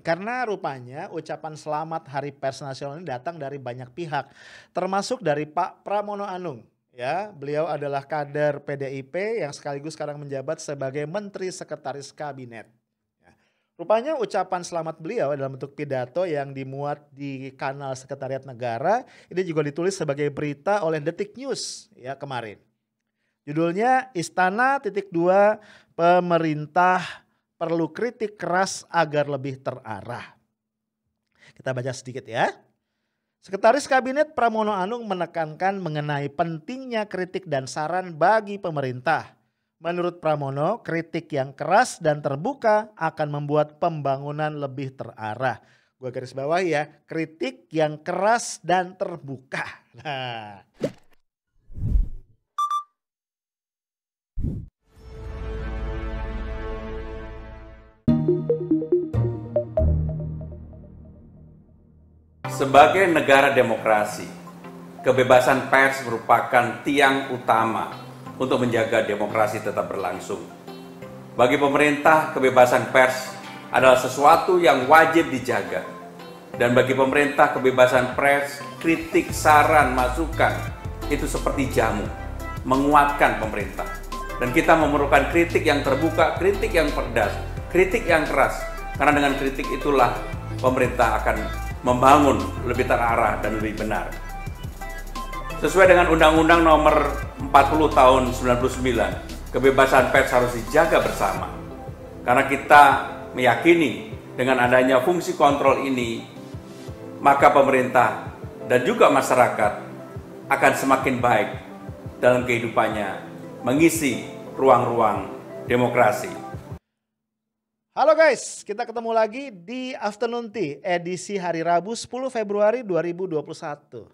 karena rupanya ucapan selamat Hari Pers Nasional ini datang dari banyak pihak, termasuk dari Pak Pramono Anung. Ya, beliau adalah kader PDIP yang sekaligus sekarang menjabat sebagai Menteri Sekretaris Kabinet. Ya. Rupanya ucapan selamat beliau dalam bentuk pidato yang dimuat di kanal Sekretariat Negara ini juga ditulis sebagai berita oleh Detik News ya kemarin. Judulnya Istana titik 2 Pemerintah perlu kritik keras agar lebih terarah. Kita baca sedikit ya. Sekretaris Kabinet Pramono Anung menekankan mengenai pentingnya kritik dan saran bagi pemerintah. Menurut Pramono, kritik yang keras dan terbuka akan membuat pembangunan lebih terarah. Gua garis bawahi ya, kritik yang keras dan terbuka. Nah, sebagai negara demokrasi, kebebasan pers merupakan tiang utama untuk menjaga demokrasi tetap berlangsung. Bagi pemerintah, kebebasan pers adalah sesuatu yang wajib dijaga. Dan bagi pemerintah, kebebasan pers, kritik, saran, masukan, itu seperti jamu, menguatkan pemerintah. Dan kita memerlukan kritik yang terbuka, kritik yang pedas, kritik yang keras. Karena dengan kritik itulah pemerintah akan membangun lebih terarah dan lebih benar. Sesuai dengan Undang-Undang Nomor 40 Tahun 99, kebebasan pers harus dijaga bersama. Karena kita meyakini dengan adanya fungsi kontrol ini, maka pemerintah dan juga masyarakat akan semakin baik dalam kehidupannya mengisi ruang-ruang demokrasi. halo guys, kita ketemu lagi di Afternoon Tea edisi hari Rabu 10 Februari 2021.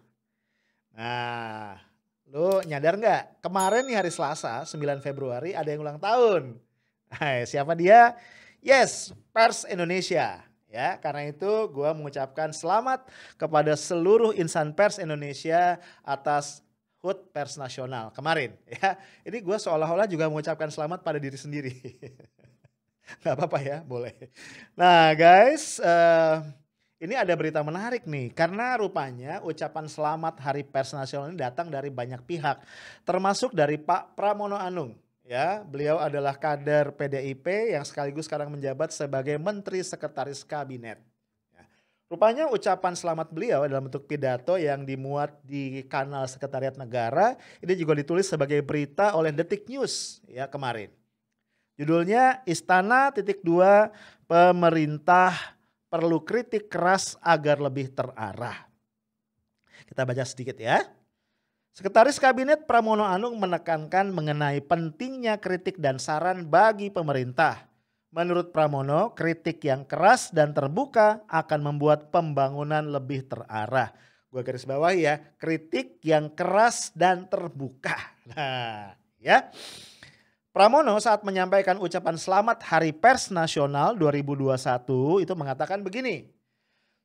Nah, lu nyadar nggak? Kemarin nih hari Selasa 9 Februari ada yang ulang tahun. Hai, siapa dia? Yes, Pers Indonesia. Ya, karena itu gue mengucapkan selamat kepada seluruh insan pers Indonesia atas HUT Pers Nasional kemarin. Ya, ini gue seolah-olah juga mengucapkan selamat pada diri sendiri. Gak apa-apa ya, boleh. Nah guys, ini ada berita menarik nih. Karena rupanya ucapan selamat Hari Pers Nasional ini datang dari banyak pihak. Termasuk dari Pak Pramono Anung. Ya, beliau adalah kader PDIP yang sekaligus sekarang menjabat sebagai Menteri Sekretaris Kabinet. Ya. Rupanya ucapan selamat beliau dalam bentuk pidato yang dimuat di kanal Sekretariat Negara. Ini juga ditulis sebagai berita oleh Detik News ya kemarin. Judulnya Istana titik 2 Pemerintah perlu kritik keras agar lebih terarah. Kita baca sedikit ya. Sekretaris Kabinet Pramono Anung menekankan mengenai pentingnya kritik dan saran bagi pemerintah. Menurut Pramono, kritik yang keras dan terbuka akan membuat pembangunan lebih terarah. Gue garis bawahi ya, kritik yang keras dan terbuka. Nah, ya. Pramono saat menyampaikan ucapan selamat Hari Pers Nasional 2021 itu mengatakan begini.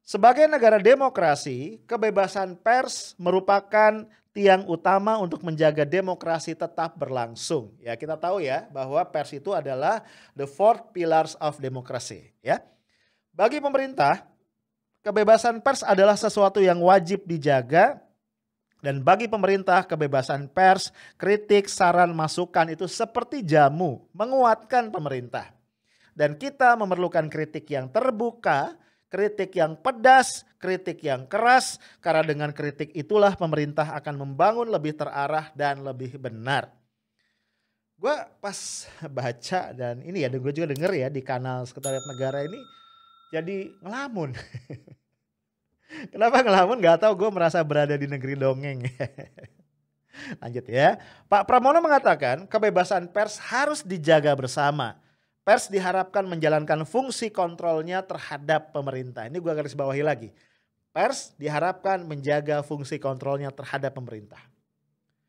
Sebagai negara demokrasi, kebebasan pers merupakan tiang utama untuk menjaga demokrasi tetap berlangsung. Ya, kita tahu ya bahwa pers itu adalah the fourth pillars of democracy, ya. Bagi pemerintah, kebebasan pers adalah sesuatu yang wajib dijaga. Dan bagi pemerintah, kebebasan pers, kritik, saran, masukan itu seperti jamu, menguatkan pemerintah. Dan kita memerlukan kritik yang terbuka, kritik yang pedas, kritik yang keras, karena dengan kritik itulah pemerintah akan membangun lebih terarah dan lebih benar. Gue pas baca dan ini ya, gue juga denger ya di kanal Sekretariat Negara ini jadi ngelamun. Kenapa ngelamun? Gak tahu, gue merasa berada di negeri dongeng. Lanjut ya. Pak Pramono mengatakan kebebasan pers harus dijaga bersama. Pers diharapkan menjalankan fungsi kontrolnya terhadap pemerintah. Ini gue garis bawahi lagi. Pers diharapkan menjaga fungsi kontrolnya terhadap pemerintah.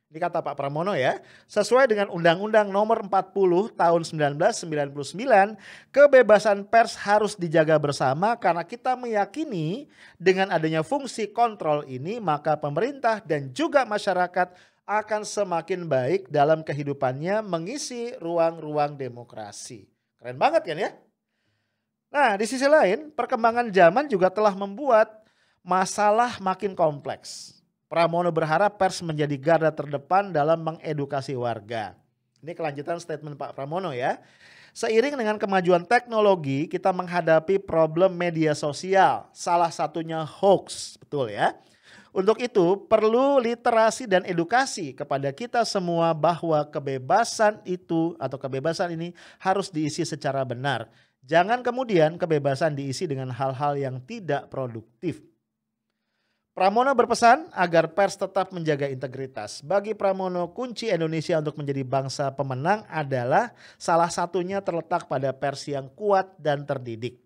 Ini kata Pak Pramono ya, sesuai dengan Undang-Undang Nomor 40 Tahun 1999, kebebasan pers harus dijaga bersama karena kita meyakini dengan adanya fungsi kontrol ini maka pemerintah dan juga masyarakat akan semakin baik dalam kehidupannya mengisi ruang-ruang demokrasi. Keren banget kan ya? Nah, di sisi lain, perkembangan zaman juga telah membuat masalah makin kompleks. Pramono berharap pers menjadi garda terdepan dalam mengedukasi warga. Ini kelanjutan statement Pak Pramono ya. Seiring dengan kemajuan teknologi, kita menghadapi problem media sosial. Salah satunya hoax, betul ya. Untuk itu perlu literasi dan edukasi kepada kita semua bahwa kebebasan itu atau kebebasan ini harus diisi secara benar. Jangan kemudian kebebasan diisi dengan hal-hal yang tidak produktif. Pramono berpesan agar pers tetap menjaga integritas. Bagi Pramono, kunci Indonesia untuk menjadi bangsa pemenang adalah salah satunya terletak pada pers yang kuat dan terdidik.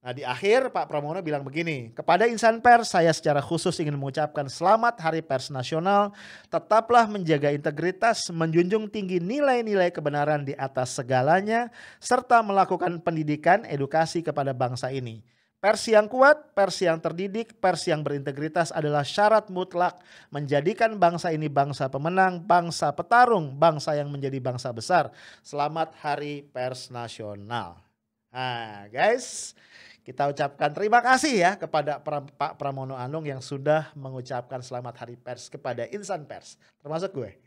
Nah, di akhir Pak Pramono bilang begini, kepada insan pers saya secara khusus ingin mengucapkan selamat Hari Pers Nasional, tetaplah menjaga integritas, menjunjung tinggi nilai-nilai kebenaran di atas segalanya, serta melakukan pendidikan edukasi kepada bangsa ini. Pers yang kuat, pers yang terdidik, pers yang berintegritas adalah syarat mutlak menjadikan bangsa ini bangsa pemenang, bangsa petarung, bangsa yang menjadi bangsa besar. Selamat Hari Pers Nasional. Nah guys, kita ucapkan terima kasih ya kepada Pak Pramono Anung yang sudah mengucapkan selamat Hari Pers kepada insan pers, termasuk gue.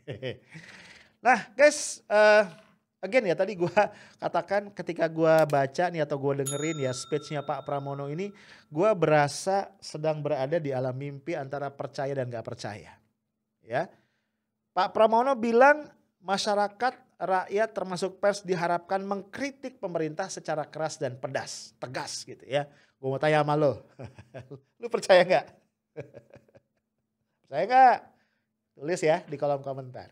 Nah guys, again ya tadi gue katakan ketika gue baca nih atau gue dengerin ya speechnya Pak Pramono ini, gue berasa sedang berada di alam mimpi antara percaya dan gak percaya. Ya, Pak Pramono bilang masyarakat, rakyat termasuk pers diharapkan mengkritik pemerintah secara keras dan pedas, tegas gitu ya. Gue mau tanya sama lo, lu percaya nggak? Percaya nggak? Tulis ya di kolom komentar.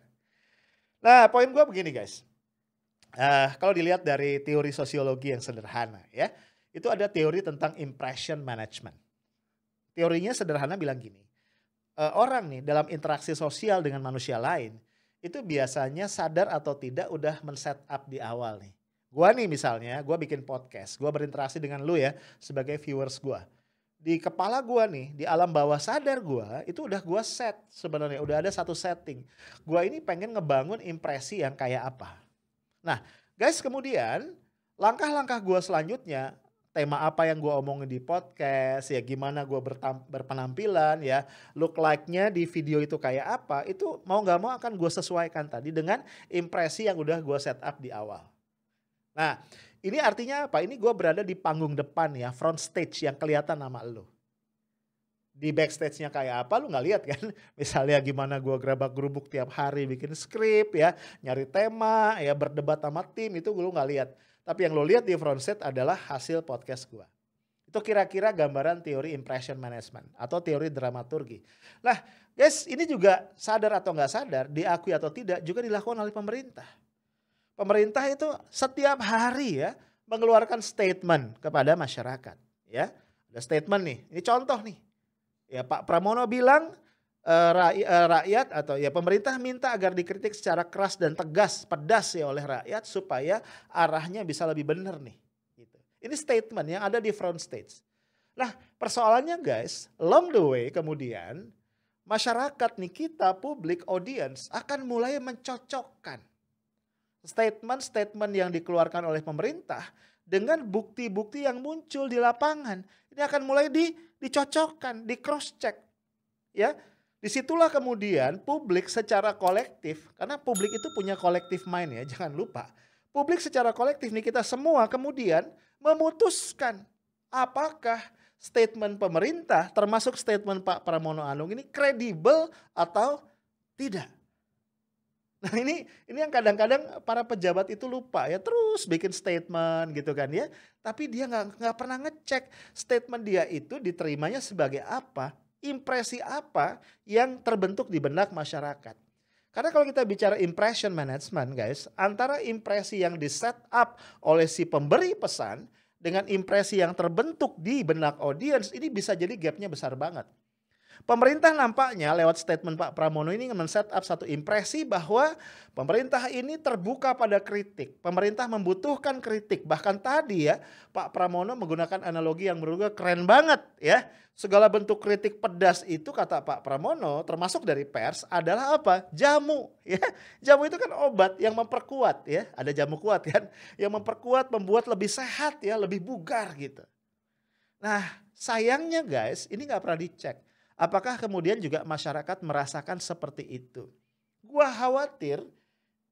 Nah poin gue begini guys, kalau dilihat dari teori sosiologi yang sederhana ya, itu ada teori tentang impression management. Teorinya sederhana bilang gini, orang nih dalam interaksi sosial dengan manusia lain, itu biasanya sadar atau tidak udah men-set up di awal nih. Gua nih misalnya, gua bikin podcast, gua berinteraksi dengan lu ya sebagai viewers gua. Di kepala gua nih, di alam bawah sadar gua, itu udah gua set sebenarnya, udah ada satu setting. Gua ini pengen ngebangun impresi yang kayak apa. Nah guys, kemudian langkah-langkah gua selanjutnya, tema apa yang gue omongin di podcast, ya gimana gue berpenampilan, ya look like-nya di video itu kayak apa, itu mau gak mau akan gue sesuaikan tadi dengan impresi yang udah gue set up di awal. Nah ini artinya apa? Ini gue berada di panggung depan ya, front stage yang kelihatan nama lo. Di backstage-nya kayak apa lu gak lihat kan? Misalnya gimana gue gerabak-gerubuk tiap hari bikin skrip ya, nyari tema, ya berdebat sama tim, itu lu gak lihat. Tapi yang lo lihat di front set adalah hasil podcast gue. Itu kira-kira gambaran teori impression management atau teori dramaturgi. Nah guys, ini juga sadar atau nggak sadar, diakui atau tidak juga dilakukan oleh pemerintah. Pemerintah itu setiap hari ya mengeluarkan statement kepada masyarakat. Ya, ada statement nih, ini contoh nih. Ya Pak Pramono bilang rakyat atau ya pemerintah minta agar dikritik secara keras dan tegas, pedas ya oleh rakyat supaya arahnya bisa lebih benar nih. Gitu. Ini statement yang ada di front stage. Nah persoalannya guys, along the way kemudian masyarakat nih kita, publik, audience akan mulai mencocokkan statement-statement yang dikeluarkan oleh pemerintah dengan bukti-bukti yang muncul di lapangan. Ini akan mulai dicocokkan, di cross check. Ya. Disitulah kemudian publik secara kolektif, karena publik itu punya collective mind ya, jangan lupa. Publik secara kolektif nih kita semua kemudian memutuskan apakah statement pemerintah termasuk statement Pak Pramono Anung ini kredibel atau tidak. Nah ini yang kadang-kadang para pejabat itu lupa ya, terus bikin statement gitu kan ya. Tapi dia nggak pernah ngecek statement dia itu diterimanya sebagai apa. Impresi apa yang terbentuk di benak masyarakat. Karena kalau kita bicara impression management guys, antara impresi yang di set up oleh si pemberi pesan dengan impresi yang terbentuk di benak audiens ini bisa jadi gapnya besar banget. Pemerintah nampaknya lewat statement Pak Pramono ini men-set up satu impresi bahwa pemerintah ini terbuka pada kritik. Pemerintah membutuhkan kritik. Bahkan tadi ya Pak Pramono menggunakan analogi yang menurut gue keren banget ya. Segala bentuk kritik pedas itu kata Pak Pramono termasuk dari pers adalah apa? Jamu ya. Jamu itu kan obat yang memperkuat ya. Ada jamu kuat kan yang memperkuat, membuat lebih sehat ya, lebih bugar gitu. Nah, sayangnya guys, ini nggak pernah dicek. Apakah kemudian juga masyarakat merasakan seperti itu? Gua khawatir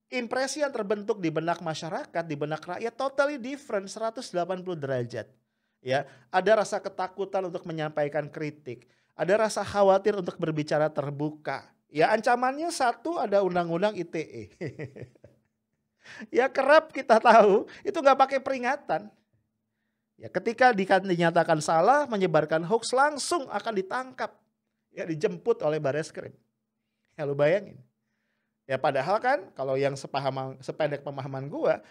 impresi yang terbentuk di benak masyarakat, di benak rakyat totally different 180 derajat. Ya, ada rasa ketakutan untuk menyampaikan kritik, ada rasa khawatir untuk berbicara terbuka. Ya, ancamannya satu ada undang-undang ITE. Ya kerap kita tahu itu nggak pakai peringatan. Ya, ketika dinyatakan salah, menyebarkan hoax langsung akan ditangkap. Ya dijemput oleh Bareskrim. Ya lu bayangin. Ya padahal kan kalau yang sependek pemahaman gua,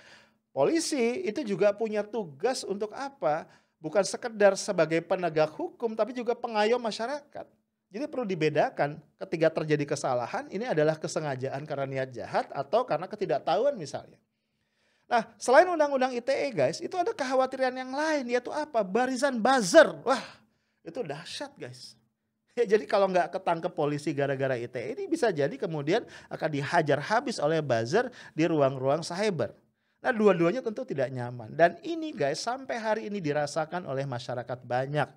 polisi itu juga punya tugas untuk apa? Bukan sekedar sebagai penegak hukum tapi juga pengayom masyarakat. Jadi perlu dibedakan ketika terjadi kesalahan ini adalah kesengajaan karena niat jahat atau karena ketidaktahuan misalnya. Nah selain undang-undang ITE guys, itu ada kekhawatiran yang lain yaitu apa? Barisan buzzer. Wah itu dahsyat guys. Ya, jadi kalau nggak ketangkep polisi gara-gara ITE ini bisa jadi kemudian akan dihajar habis oleh buzzer di ruang-ruang cyber. Nah dua-duanya tentu tidak nyaman. Dan ini guys sampai hari ini dirasakan oleh masyarakat banyak.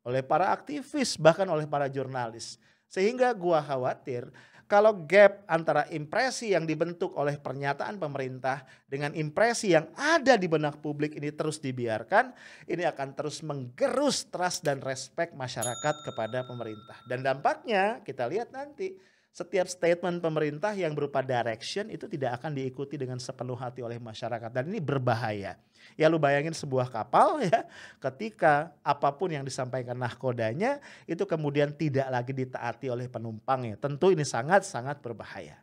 Oleh para aktivis bahkan oleh para jurnalis. Sehingga gua khawatir kalau gap antara impresi yang dibentuk oleh pernyataan pemerintah dengan impresi yang ada di benak publik ini terus dibiarkan, ini akan terus menggerus trust dan respect masyarakat kepada pemerintah. Dan dampaknya kita lihat nanti setiap statement pemerintah yang berupa direction itu tidak akan diikuti dengan sepenuh hati oleh masyarakat dan ini berbahaya. Ya lu bayangin sebuah kapal ya ketika apapun yang disampaikan nahkodanya itu kemudian tidak lagi ditaati oleh penumpangnya. Tentu ini sangat-sangat berbahaya.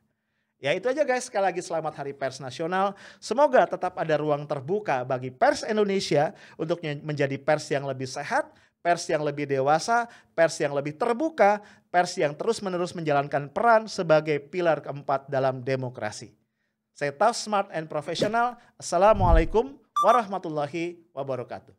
Ya itu aja guys, sekali lagi selamat Hari Pers Nasional. Semoga tetap ada ruang terbuka bagi pers Indonesia untuk menjadi pers yang lebih sehat, pers yang lebih dewasa, pers yang lebih terbuka, pers yang terus-menerus menjalankan peran sebagai pilar keempat dalam demokrasi. Saya Tough, Smart, and Professional. Assalamualaikum warahmatullahi wabarakatuh.